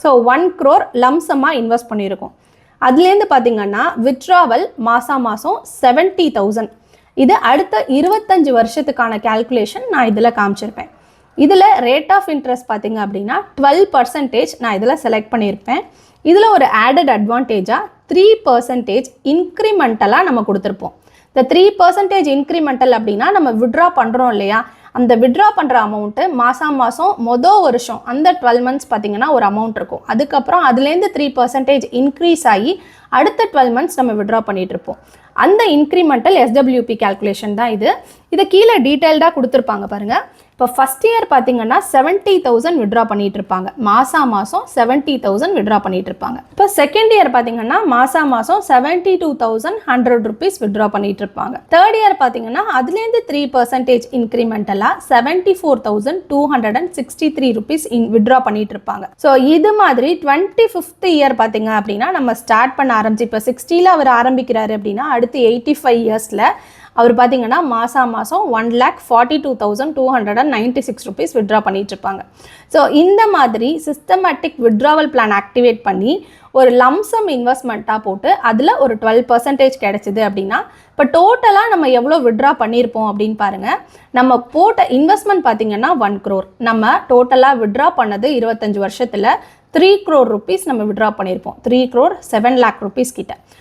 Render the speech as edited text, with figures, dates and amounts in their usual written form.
So 1 crore லம்சமாக invest பண்ணியிருக்கோம். அதுலேருந்து பார்த்தீங்கன்னா வித்ட்ராவல் மாதம் 70,000. இது அடுத்த 25 வருஷத்துக்கான கேல்குலேஷன் நான் இதில் காமிச்சிருப்பேன். இதில் ரேட் ஆஃப் இன்ட்ரெஸ்ட் பார்த்தீங்க அப்படின்னா 12% நான் இதில் செலக்ட் பண்ணியிருப்பேன். இதில் ஒரு ஆடட் அட்வான்டேஜாக 3% இன்க்ரிமெண்டலாக நம்ம கொடுத்துருப்போம். இந்த 3% இன்க்ரிமெண்டல் அப்படின்னா நம்ம விட்ரா பண்ணுறோம் இல்லையா, அந்த விட்ரா பண்ணுற அமௌண்ட்டு மாதம் மொதல் வருஷம் அந்த 12 months பார்த்திங்கன்னா ஒரு அமௌண்ட் இருக்கும். அதுக்கப்புறம் அதுலேருந்து 3% இன்க்ரீஸ் ஆகி அடுத்த 12 months நம்ம விட்ரா பண்ணிகிட்ருப்போம். அந்த இன்க்ரிமெண்டல் SWP கேல்குலேஷன் தான் இது. இதை கீழே டீட்டெயில்டாக கொடுத்துருப்பாங்க பாருங்கள். இப்போ ஃபஸ்ட் இயர் பார்த்தீங்கன்னா 70,000 விட்ரா பண்ணிட்டு இருப்பாங்க. மாதம் 70,000 விட்ரா பண்ணிட்டு இருப்பாங்க. இப்போ செகண்ட் இயர் பார்த்தீங்கன்னா மாதம் 72,100 rupees விட்ரா பண்ணிட்டு இருப்பாங்க. தேர்ட் இயர் பார்த்தீங்கன்னா அதுலேருந்து 3% இன்க்ரிமெண்டலாக 74,263 rupees விட்ரா பண்ணிட்டு இருப்பாங்க. ஸோ இது மாதிரி 25th இயர் பார்த்தீங்க அப்படின்னா நம்ம ஸ்டார்ட் பண்ண ஆரம்பிச்சு இப்போ 60ல் அவர் ஆரம்பிக்கிறாரு அப்படின்னா அடுத்து 85 yearsல அவர் பார்த்தீங்கன்னா மாதம் 1,42,296 rupees விட்ரா பண்ணிட்டு இருப்பாங்க. ஸோ இந்த மாதிரி சிஸ்டமேட்டிக் விட்ராவல் பிளான் ஆக்டிவேட் பண்ணி ஒரு லம்சம் இன்வெஸ்ட்மெண்ட்டாக போட்டு அதில் ஒரு 12% கிடைச்சிது அப்படின்னா இப்போ டோட்டலாக நம்ம எவ்வளோ விட்ரா பண்ணியிருப்போம் அப்படின்னு பாருங்கள். நம்ம போட்ட இன்வெஸ்ட்மெண்ட் பார்த்தீங்கன்னா 1 crore. நம்ம டோட்டலாக விட்ரா பண்ணது 25 வருஷத்தில் 3 crore rupees நம்ம விட்ரா பண்ணியிருப்போம். 3 crore 7 lakh rupees கிட்ட.